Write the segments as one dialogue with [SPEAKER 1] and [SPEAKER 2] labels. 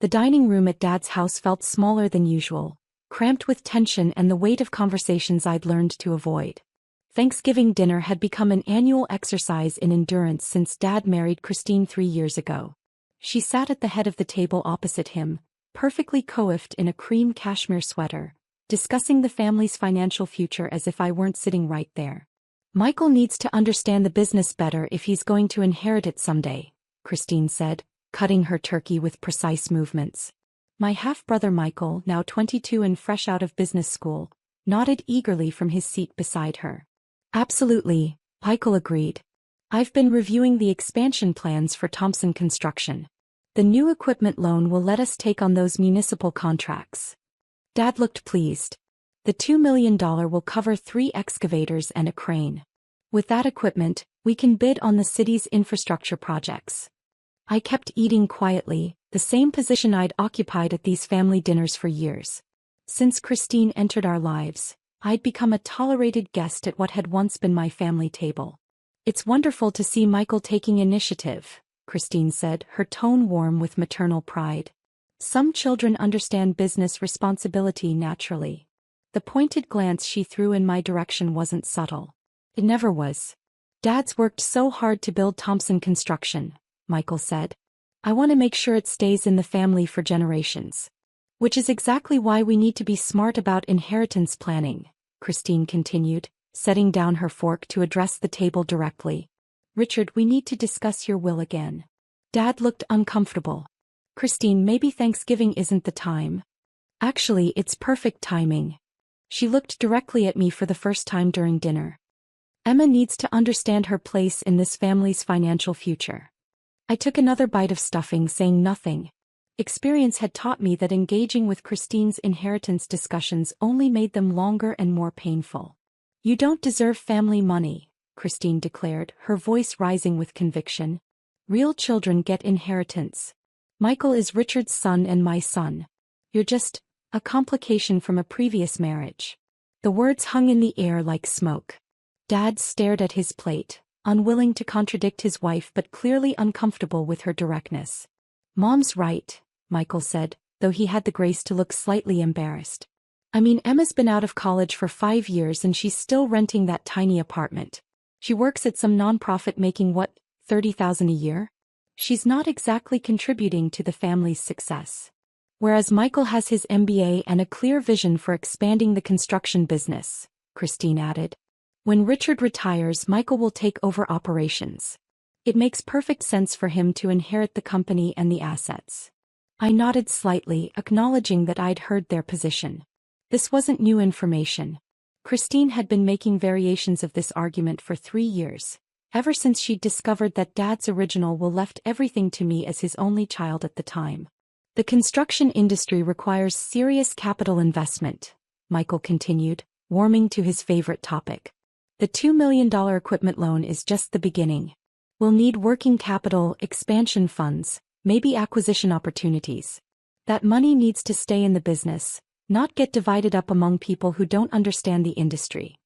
[SPEAKER 1] The dining room at Dad's house felt smaller than usual, cramped with tension and the weight of conversations I'd learned to avoid. Thanksgiving dinner had become an annual exercise in endurance since Dad married Christine 3 years ago. She sat at the head of the table opposite him, perfectly coiffed in a cream cashmere sweater, discussing the family's financial future as if I weren't sitting right there. "Michael needs to understand the business better if he's going to inherit it someday," Christine said, cutting her turkey with precise movements. My half-brother Michael, now 22 and fresh out of business school, nodded eagerly from his seat beside her. "Absolutely," Michael agreed. "I've been reviewing the expansion plans for Thompson Construction. The new equipment loan will let us take on those municipal contracts." Dad looked pleased. "The $2 million will cover 3 excavators and a crane. With that equipment, we can bid on the city's infrastructure projects." I kept eating quietly, the same position I'd occupied at these family dinners for years. Since Christine entered our lives, I'd become a tolerated guest at what had once been my family table. "It's wonderful to see Michael taking initiative," Christine said, her tone warm with maternal pride. "Some children understand business responsibility naturally." The pointed glance she threw in my direction wasn't subtle. It never was. "Dad's worked so hard to build Thompson Construction," Michael said. "I want to make sure it stays in the family for generations. Which is exactly why we need to be smart about inheritance planning," Christine continued, setting down her fork to address the table directly. "Richard, we need to discuss your will again." Dad looked uncomfortable. "Christine, maybe Thanksgiving isn't the time." "Actually, it's perfect timing." She looked directly at me for the first time during dinner. "Emma needs to understand her place in this family's financial future." I took another bite of stuffing, saying nothing. Experience had taught me that engaging with Christine's inheritance discussions only made them longer and more painful. "You don't deserve family money," Christine declared, her voice rising with conviction. "Real children get inheritance. Michael is Richard's son and my son. You're just a complication from a previous marriage." The words hung in the air like smoke. Dad stared at his plate, unwilling to contradict his wife but clearly uncomfortable with her directness. "Mom's right," Michael said, though he had the grace to look slightly embarrassed. "I mean, Emma's been out of college for 5 years and she's still renting that tiny apartment. She works at some nonprofit making what, $30,000 a year? She's not exactly contributing to the family's success. Whereas Michael has his MBA and a clear vision for expanding the construction business," Christine added. "When Richard retires, Michael will take over operations. It makes perfect sense for him to inherit the company and the assets." I nodded slightly, acknowledging that I'd heard their position. This wasn't new information. Christine had been making variations of this argument for 3 years, ever since she'd discovered that Dad's original will left everything to me as his only child at the time. "The construction industry requires serious capital investment," Michael continued, warming to his favorite topic. "The $2 million equipment loan is just the beginning. We'll need working capital, expansion funds, maybe acquisition opportunities. That money needs to stay in the business, not get divided up among people who don't understand the industry."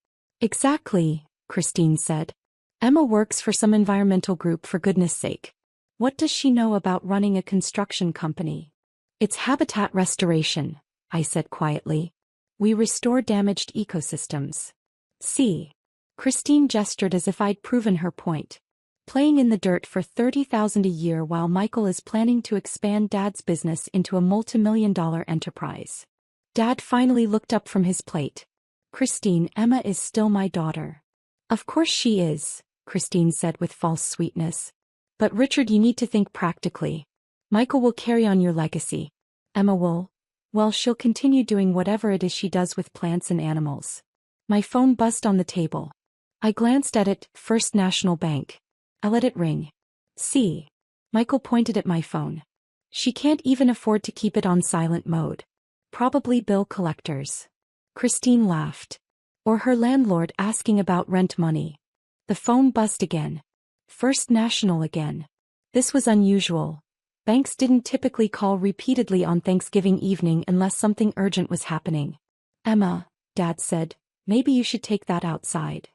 [SPEAKER 1] "Exactly," Christine said. "Emma works for some environmental group, for goodness sake. What does she know about running a construction company?" "It's habitat restoration," I said quietly. "We restore damaged ecosystems." "See." Christine gestured as if I'd proven her point. "Playing in the dirt for $30,000 a year while Michael is planning to expand Dad's business into a multi-million-dollar enterprise." Dad finally looked up from his plate. "Christine, Emma is still my daughter." "Of course she is," Christine said with false sweetness. "But Richard, you need to think practically. Michael will carry on your legacy. Emma will, well, she'll continue doing whatever it is she does with plants and animals." My phone buzzed on the table. I glanced at it. First National Bank. I let it ring. "See." Michael pointed at my phone. "She can't even afford to keep it on silent mode. Probably bill collectors." Christine laughed. "Or her landlord asking about rent money." The phone buzzed again. First National again. This was unusual. Banks didn't typically call repeatedly on Thanksgiving evening unless something urgent was happening. "Emma," Dad said, "maybe you should take that outside."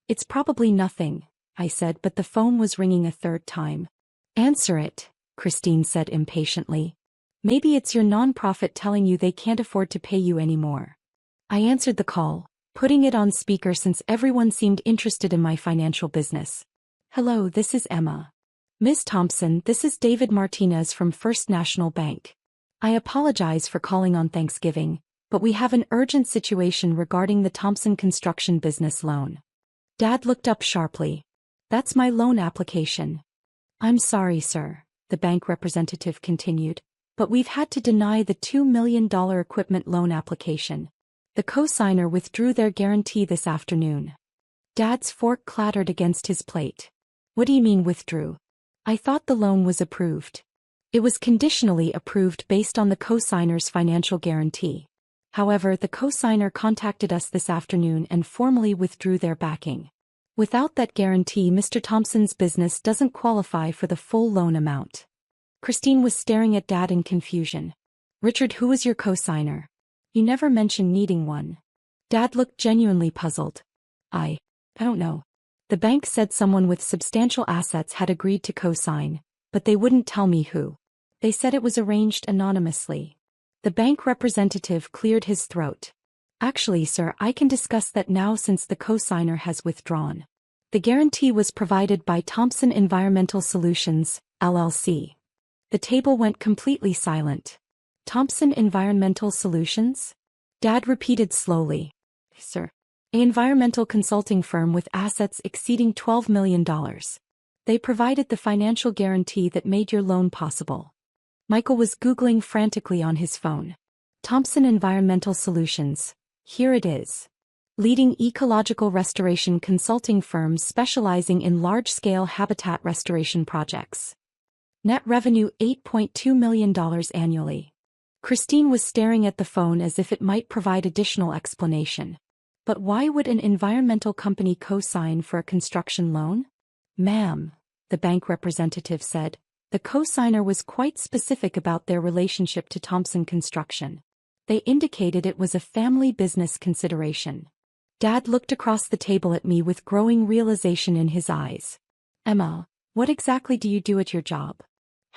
[SPEAKER 1] "It's probably nothing," I said, but the phone was ringing a third time. "Answer it," Christine said impatiently. Maybe it's your nonprofit telling you they can't afford to pay you anymore. I answered the call, putting it on speaker since everyone seemed interested in my financial business. Hello, this is Emma. Ms. Thompson, this is David Martinez from First National Bank. I apologize for calling on Thanksgiving, but we have an urgent situation regarding the Thompson construction business loan. Dad looked up sharply. That's my loan application. I'm sorry, sir, the bank representative continued, but we've had to deny the $2 million equipment loan application. The co-signer withdrew their guarantee this afternoon. Dad's fork clattered against his plate. What do you mean withdrew? I thought the loan was approved. It was conditionally approved based on the co-signer's financial guarantee. However, the co-signer contacted us this afternoon and formally withdrew their backing. Without that guarantee, Mr. Thompson's business doesn't qualify for the full loan amount. Christine was staring at Dad in confusion. Richard, who was your co-signer? You never mentioned needing one. Dad looked genuinely puzzled. I don't know. The bank said someone with substantial assets had agreed to co-sign, but they wouldn't tell me who. They said it was arranged anonymously. The bank representative cleared his throat. Actually, sir, I can discuss that now since the co-signer has withdrawn. The guarantee was provided by Thompson Environmental Solutions, LLC. The table went completely silent. Thompson Environmental Solutions? Dad repeated slowly. Sir. An environmental consulting firm with assets exceeding $12 million. They provided the financial guarantee that made your loan possible. Michael was Googling frantically on his phone. Thompson Environmental Solutions. Here it is. Leading ecological restoration consulting firms specializing in large-scale habitat restoration projects. Net revenue $8.2 million annually. Christine was staring at the phone as if it might provide additional explanation. But why would an environmental company co-sign for a construction loan? Ma'am, the bank representative said, the co-signer was quite specific about their relationship to Thompson Construction. They indicated it was a family business consideration. Dad looked across the table at me with growing realization in his eyes. Emma, what exactly do you do at your job?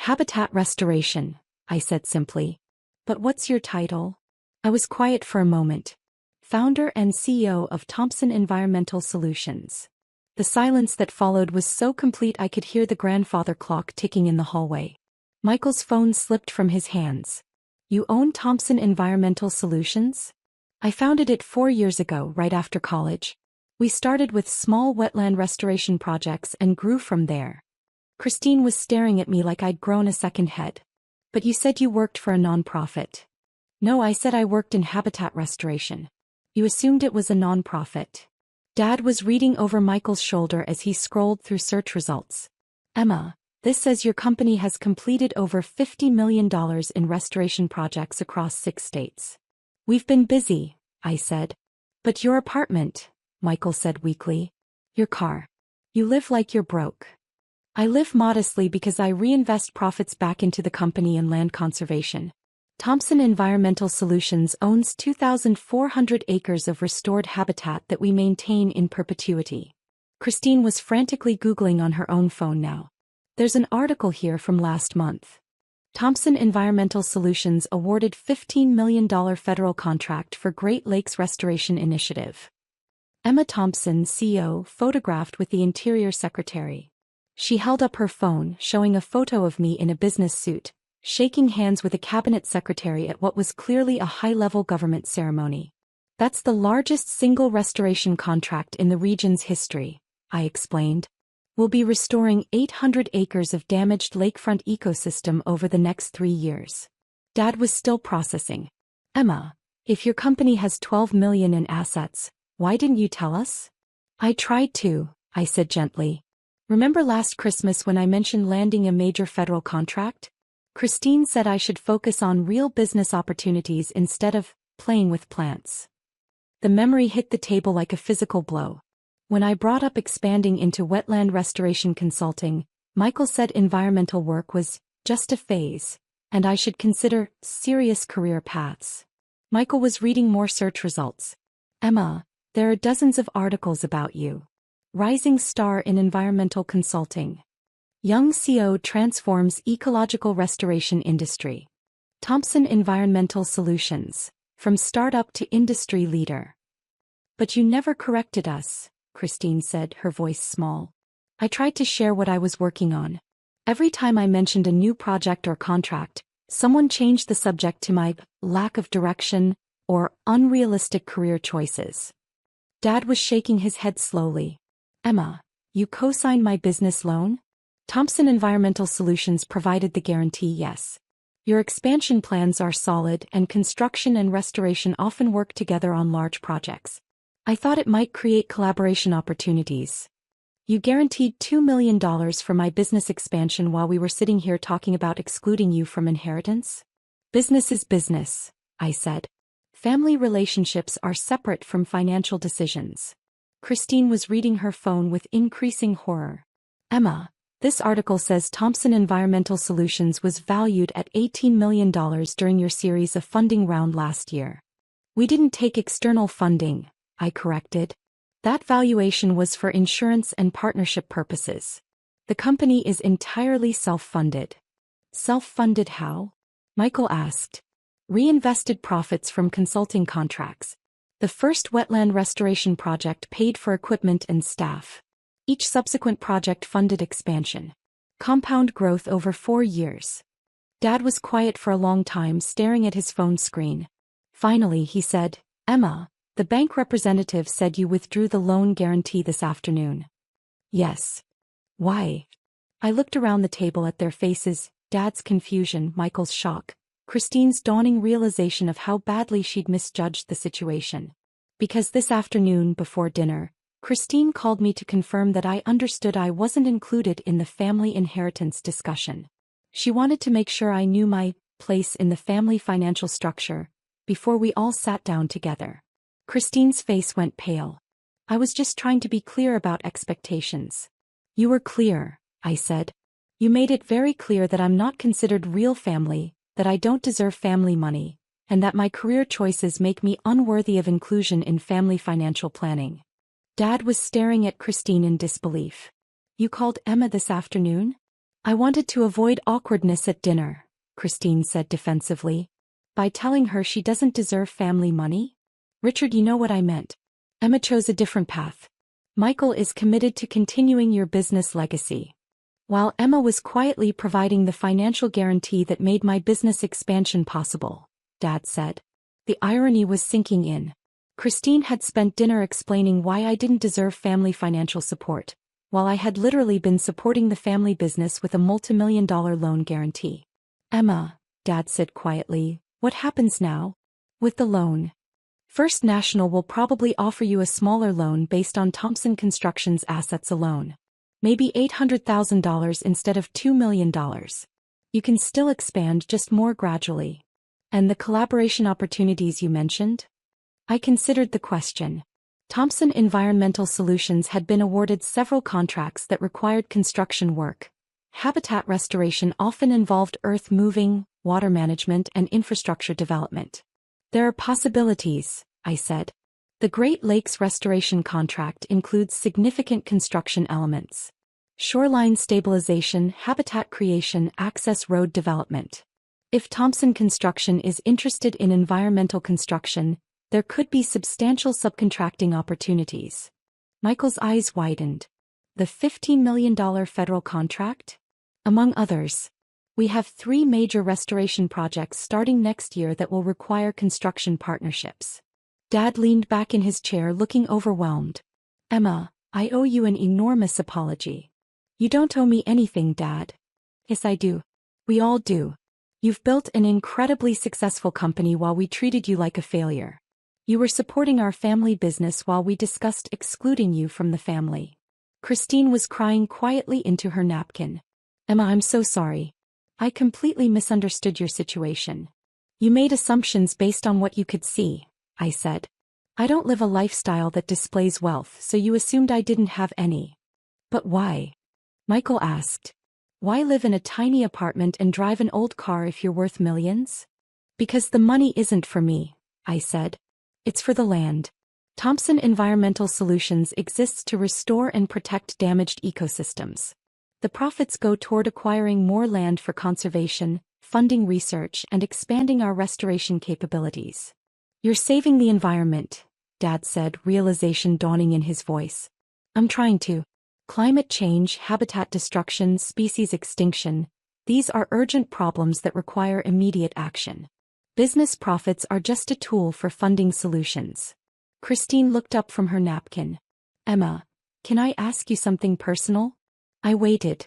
[SPEAKER 1] Habitat restoration, I said simply. But what's your title? I was quiet for a moment. Founder and CEO of Thompson Environmental Solutions. The silence that followed was so complete I could hear the grandfather clock ticking in the hallway. Michael's phone slipped from his hands. You own Thompson Environmental Solutions? I founded it 4 years ago, right after college. We started with small wetland restoration projects and grew from there. Christine was staring at me like I'd grown a second head. But you said you worked for a nonprofit. No, I said I worked in habitat restoration. You assumed it was a nonprofit. Dad was reading over Michael's shoulder as he scrolled through search results. Emma, this says your company has completed over $50 million in restoration projects across 6 states. We've been busy, I said. But your apartment, Michael said weakly. Your car. You live like you're broke. I live modestly because I reinvest profits back into the company and land conservation. Thompson Environmental Solutions owns 2,400 acres of restored habitat that we maintain in perpetuity. Christine was frantically Googling on her own phone now. There's an article here from last month. Thompson Environmental Solutions awarded $15 million federal contract for Great Lakes Restoration Initiative. Emma Thompson, CEO, photographed with the Interior Secretary. She held up her phone, showing a photo of me in a business suit, shaking hands with a cabinet secretary at what was clearly a high-level government ceremony. That's the largest single restoration contract in the region's history, I explained. We'll be restoring 800 acres of damaged lakefront ecosystem over the next 3 years. Dad was still processing. Emma, if your company has $12 million in assets, why didn't you tell us? I tried to, I said gently. Remember last Christmas when I mentioned landing a major federal contract? Christine said I should focus on real business opportunities instead of playing with plants. The memory hit the table like a physical blow. When I brought up expanding into wetland restoration consulting, Michael said environmental work was just a phase, and I should consider serious career paths. Michael was reading more search results. Emma, there are dozens of articles about you. Rising star in environmental consulting. Young CO transforms ecological restoration industry. Thompson Environmental Solutions, from startup to industry leader. But you never corrected us, Christine said, her voice small. I tried to share what I was working on. Every time I mentioned a new project or contract, someone changed the subject to my lack of direction or unrealistic career choices. Dad was shaking his head slowly. Emma, you co-signed my business loan? Thompson Environmental Solutions provided the guarantee, yes. Your expansion plans are solid and construction and restoration often work together on large projects. I thought it might create collaboration opportunities. You guaranteed $2 million for my business expansion while we were sitting here talking about excluding you from inheritance? Business is business, I said. Family relationships are separate from financial decisions. Christine was reading her phone with increasing horror. Emma, this article says Thompson Environmental Solutions was valued at $18 million during your series of funding round last year. We didn't take external funding, I corrected. That valuation was for insurance and partnership purposes. The company is entirely self-funded. Self-funded how? Michael asked. Reinvested profits from consulting contracts. The first wetland restoration project paid for equipment and staff. Each subsequent project funded expansion. Compound growth over 4 years. Dad was quiet for a long time, staring at his phone screen. Finally, he said, Emma, the bank representative said you withdrew the loan guarantee this afternoon. Yes. Why? I looked around the table at their faces, Dad's confusion, Michael's shock, Christine's dawning realization of how badly she'd misjudged the situation. Because this afternoon, before dinner, Christine called me to confirm that I understood I wasn't included in the family inheritance discussion. She wanted to make sure I knew my place in the family financial structure before we all sat down together. Christine's face went pale. I was just trying to be clear about expectations. You were clear, I said. You made it very clear that I'm not considered real family, that I don't deserve family money, and that my career choices make me unworthy of inclusion in family financial planning. Dad was staring at Christine in disbelief. You called Emma this afternoon? I wanted to avoid awkwardness at dinner, Christine said defensively. By telling her she doesn't deserve family money? Richard, you know what I meant. Emma chose a different path. Michael is committed to continuing your business legacy. While Emma was quietly providing the financial guarantee that made my business expansion possible, Dad said. The irony was sinking in. Christine had spent dinner explaining why I didn't deserve family financial support, while I had literally been supporting the family business with a multi-million-dollar loan guarantee. Emma, Dad said quietly, what happens now? With the loan? First National will probably offer you a smaller loan based on Thompson Construction's assets alone. Maybe $800,000 instead of $2 million. You can still expand, just more gradually. And the collaboration opportunities you mentioned? I considered the question. Thompson Environmental Solutions had been awarded several contracts that required construction work. Habitat restoration often involved earth moving, water management, and infrastructure development. There are possibilities, I said. The Great Lakes restoration contract includes significant construction elements. Shoreline stabilization, habitat creation, access road development. If Thompson Construction is interested in environmental construction, there could be substantial subcontracting opportunities. Michael's eyes widened. The $15 million federal contract? Among others. We have 3 major restoration projects starting next year that will require construction partnerships. Dad leaned back in his chair looking overwhelmed. Emma, I owe you an enormous apology. You don't owe me anything, Dad. Yes, I do. We all do. You've built an incredibly successful company while we treated you like a failure. You were supporting our family business while we discussed excluding you from the family. Christine was crying quietly into her napkin. Emma, I'm so sorry. I completely misunderstood your situation. You made assumptions based on what you could see, I said. I don't live a lifestyle that displays wealth, so you assumed I didn't have any. But why? Michael asked. Why live in a tiny apartment and drive an old car if you're worth millions? Because the money isn't for me, I said. It's for the land. Thompson Environmental Solutions exists to restore and protect damaged ecosystems. The profits go toward acquiring more land for conservation, funding research, and expanding our restoration capabilities. You're saving the environment, Dad said, realization dawning in his voice. I'm trying to. Climate change, habitat destruction, species extinction, these are urgent problems that require immediate action. Business profits are just a tool for funding solutions. Christine looked up from her napkin. Emma, can I ask you something personal? I waited.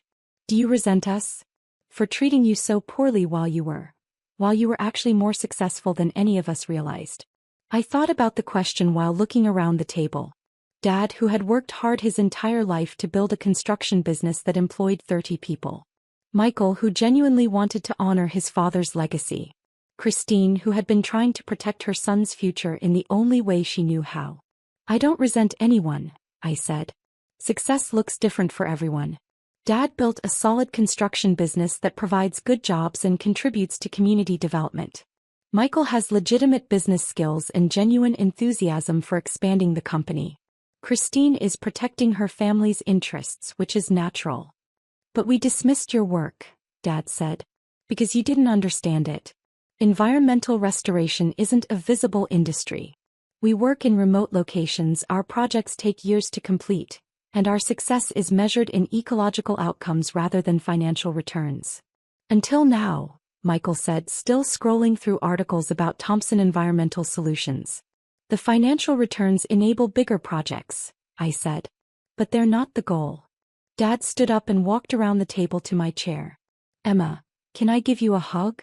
[SPEAKER 1] Do you resent us? For treating you so poorly while you were actually more successful than any of us realized. I thought about the question while looking around the table. Dad, who had worked hard his entire life to build a construction business that employed 30 people. Michael, who genuinely wanted to honor his father's legacy. Christine, who had been trying to protect her son's future in the only way she knew how. I don't resent anyone, I said. Success looks different for everyone. Dad built a solid construction business that provides good jobs and contributes to community development. Michael has legitimate business skills and genuine enthusiasm for expanding the company. Christine is protecting her family's interests, which is natural. But we dismissed your work, Dad said, because you didn't understand it. Environmental restoration isn't a visible industry. We work in remote locations, our projects take years to complete, and our success is measured in ecological outcomes rather than financial returns. Until now, Michael said, still scrolling through articles about Thompson Environmental Solutions. The financial returns enable bigger projects, I said. But they're not the goal. Dad stood up and walked around the table to my chair. Emma, can I give you a hug?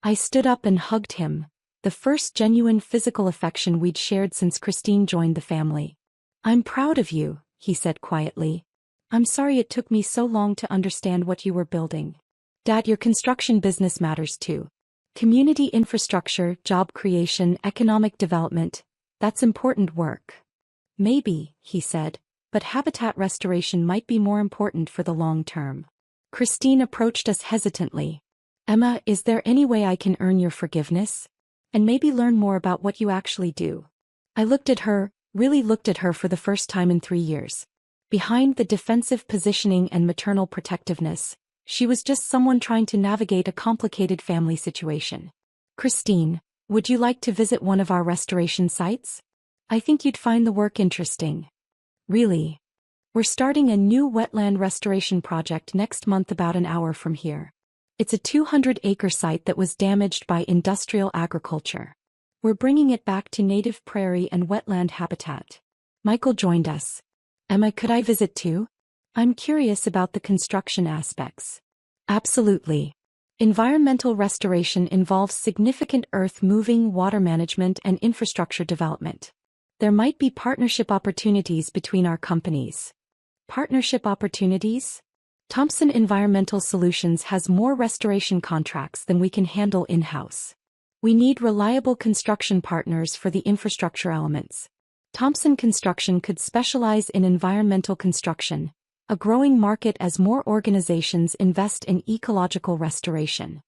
[SPEAKER 1] I stood up and hugged him, the first genuine physical affection we'd shared since Christine joined the family. I'm proud of you, he said quietly. I'm sorry it took me so long to understand what you were building. Dad, your construction business matters too. Community infrastructure, job creation, economic development, that's important work. Maybe, he said, but habitat restoration might be more important for the long term. Christine approached us hesitantly. Emma, is there any way I can earn your forgiveness? And maybe learn more about what you actually do? I looked at her, really looked at her for the first time in 3 years. Behind the defensive positioning and maternal protectiveness, she was just someone trying to navigate a complicated family situation. Christine, would you like to visit one of our restoration sites? I think you'd find the work interesting. Really? We're starting a new wetland restoration project next month about an hour from here. It's a 200-acre site that was damaged by industrial agriculture. We're bringing it back to native prairie and wetland habitat. Michael joined us. Emma, could I visit too? I'm curious about the construction aspects. Absolutely. Environmental restoration involves significant earth moving, water management, and infrastructure development. There might be partnership opportunities between our companies. Partnership opportunities? Thompson Environmental Solutions has more restoration contracts than we can handle in-house. We need reliable construction partners for the infrastructure elements. Thompson Construction could specialize in environmental construction, a growing market as more organizations invest in ecological restoration.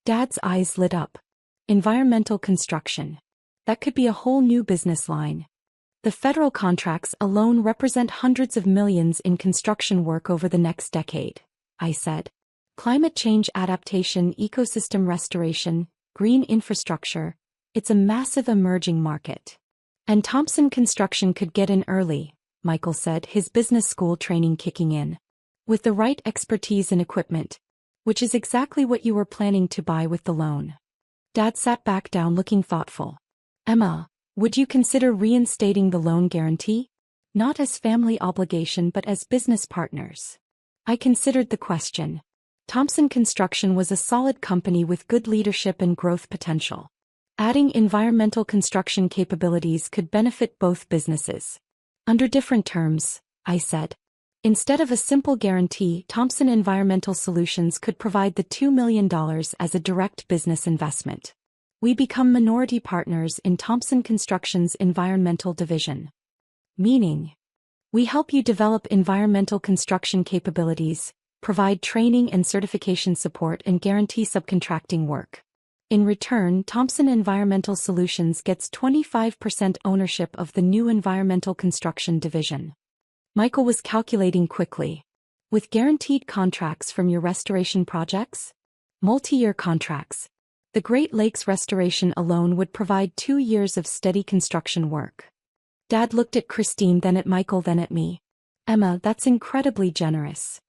[SPEAKER 1] Dad's eyes lit up. Environmental construction. That could be a whole new business line. The federal contracts alone represent hundreds of millions in construction work over the next decade, I said. Climate change adaptation, ecosystem restoration, green infrastructure, it's a massive emerging market. And Thompson Construction could get in early, Michael said, his business school training kicking in. With the right expertise and equipment, which is exactly what you were planning to buy with the loan. Dad sat back down looking thoughtful. Emma, would you consider reinstating the loan guarantee? Not as family obligation but as business partners. I considered the question. Thompson Construction was a solid company with good leadership and growth potential. Adding environmental construction capabilities could benefit both businesses. Under different terms, I said. Instead of a simple guarantee, Thompson Environmental Solutions could provide the $2 million as a direct business investment. We become minority partners in Thompson Construction's environmental division. Meaning, we help you develop environmental construction capabilities, provide training and certification support, and guarantee subcontracting work. In return, Thompson Environmental Solutions gets 25% ownership of the new environmental construction division. Michael was calculating quickly. With guaranteed contracts from your restoration projects? Multi-year contracts. The Great Lakes restoration alone would provide 2 years of steady construction work. Dad looked at Christine, then at Michael, then at me. Emma, that's incredibly generous.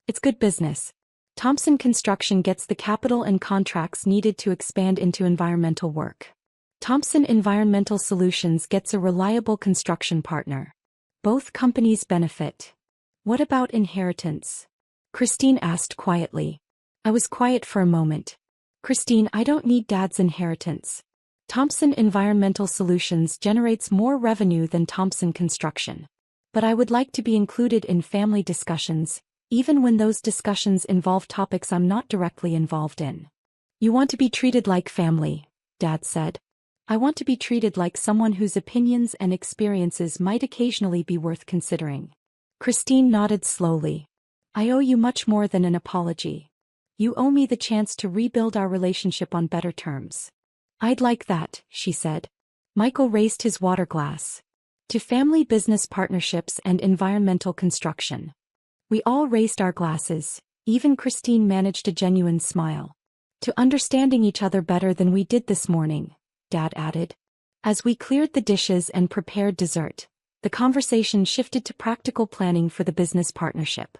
[SPEAKER 1] It's good business. Thompson Construction gets the capital and contracts needed to expand into environmental work. Thompson Environmental Solutions gets a reliable construction partner. Both companies benefit. What about inheritance? Christine asked quietly. I was quiet for a moment. Christine, I don't need Dad's inheritance. Thompson Environmental Solutions generates more revenue than Thompson Construction. But I would like to be included in family discussions, even when those discussions involve topics I'm not directly involved in. You want to be treated like family, Dad said. I want to be treated like someone whose opinions and experiences might occasionally be worth considering. Christine nodded slowly. I owe you much more than an apology. You owe me the chance to rebuild our relationship on better terms. I'd like that, she said. Michael raised his water glass. To family business partnerships and environmental construction. We all raised our glasses, even Christine managed a genuine smile. To understanding each other better than we did this morning, Dad added. As we cleared the dishes and prepared dessert, the conversation shifted to practical planning for the business partnership.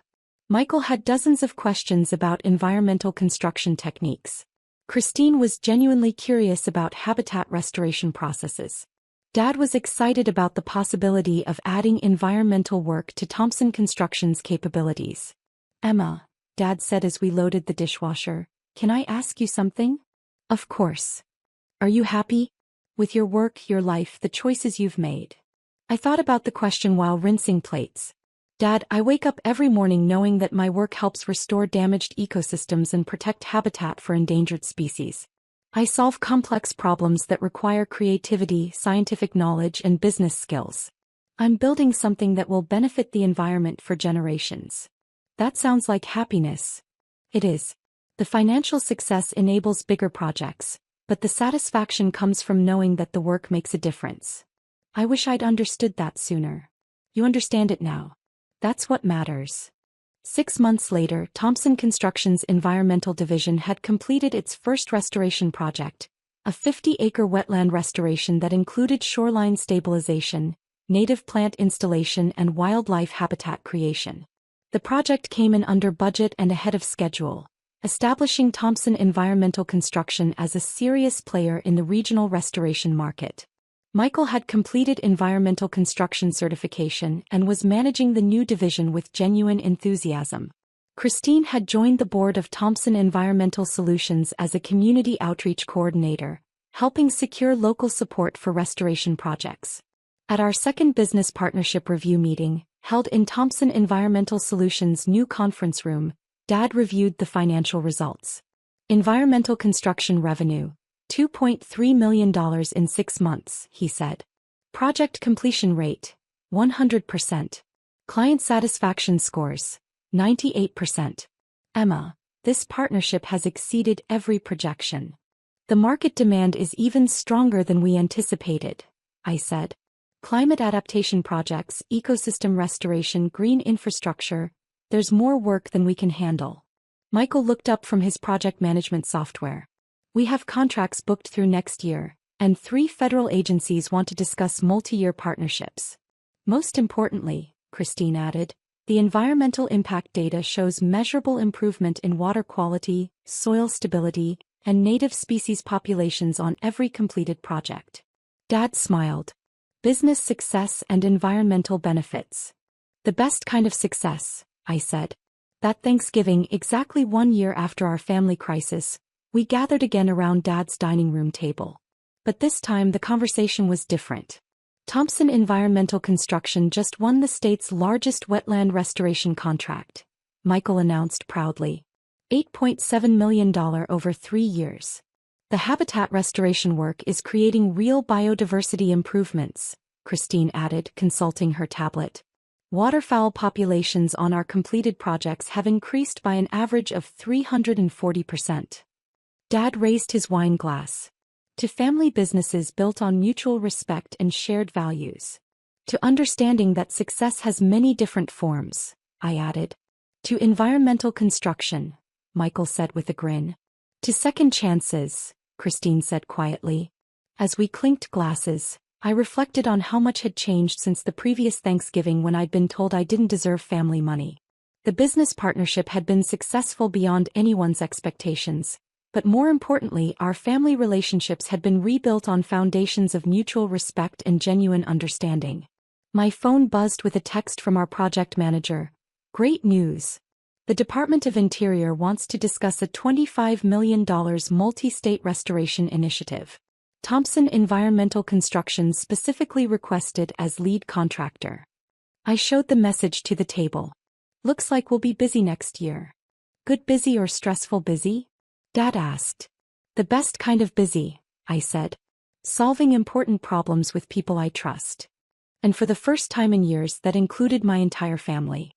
[SPEAKER 1] Michael had dozens of questions about environmental construction techniques. Christine was genuinely curious about habitat restoration processes. Dad was excited about the possibility of adding environmental work to Thompson Construction's capabilities. Emma, Dad said as we loaded the dishwasher, can I ask you something? Of course. Are you happy? With your work, your life, the choices you've made? I thought about the question while rinsing plates. Dad, I wake up every morning knowing that my work helps restore damaged ecosystems and protect habitat for endangered species. I solve complex problems that require creativity, scientific knowledge, and business skills. I'm building something that will benefit the environment for generations. That sounds like happiness. It is. The financial success enables bigger projects, but the satisfaction comes from knowing that the work makes a difference. I wish I'd understood that sooner. You understand it now. That's what matters. 6 months later, Thompson Construction's environmental division had completed its first restoration project, a 50-acre wetland restoration that included shoreline stabilization, native plant installation, and wildlife habitat creation. The project came in under budget and ahead of schedule, establishing Thompson Environmental Construction as a serious player in the regional restoration market. Michael had completed environmental construction certification and was managing the new division with genuine enthusiasm. Christine had joined the board of Thompson Environmental Solutions as a community outreach coordinator, helping secure local support for restoration projects. At our second business partnership review meeting, held in Thompson Environmental Solutions' new conference room, Dad reviewed the financial results. Environmental construction revenue. $2.3 million in 6 months, he said. Project completion rate, 100%. Client satisfaction scores, 98%. Emma, this partnership has exceeded every projection. The market demand is even stronger than we anticipated, I said. Climate adaptation projects, ecosystem restoration, green infrastructure, there's more work than we can handle. Michael looked up from his project management software. We have contracts booked through next year, and 3 federal agencies want to discuss multi-year partnerships. Most importantly, Christine added, the environmental impact data shows measurable improvement in water quality, soil stability, and native species populations on every completed project. Dad smiled. Business success and environmental benefits. The best kind of success, I said. That Thanksgiving, exactly 1 year after our family crisis, we gathered again around Dad's dining room table. But this time the conversation was different. Thompson Environmental Construction just won the state's largest wetland restoration contract, Michael announced proudly. $8.7 million over 3 years. The habitat restoration work is creating real biodiversity improvements, Christine added, consulting her tablet. Waterfowl populations on our completed projects have increased by an average of 340%. Dad raised his wine glass. To family businesses built on mutual respect and shared values. To understanding that success has many different forms, I added. To environmental construction, Michael said with a grin. To second chances, Christine said quietly. As we clinked glasses, I reflected on how much had changed since the previous Thanksgiving when I'd been told I didn't deserve family money. The business partnership had been successful beyond anyone's expectations, but more importantly, our family relationships had been rebuilt on foundations of mutual respect and genuine understanding. My phone buzzed with a text from our project manager. Great news! The Department of Interior wants to discuss a $25 million multi-state restoration initiative. Thompson Environmental Construction specifically requested as lead contractor. I showed the message to the table. Looks like we'll be busy next year. Good busy or stressful busy? Dad asked. The best kind of busy, I said. Solving important problems with people I trust. And for the first time in years that included my entire family.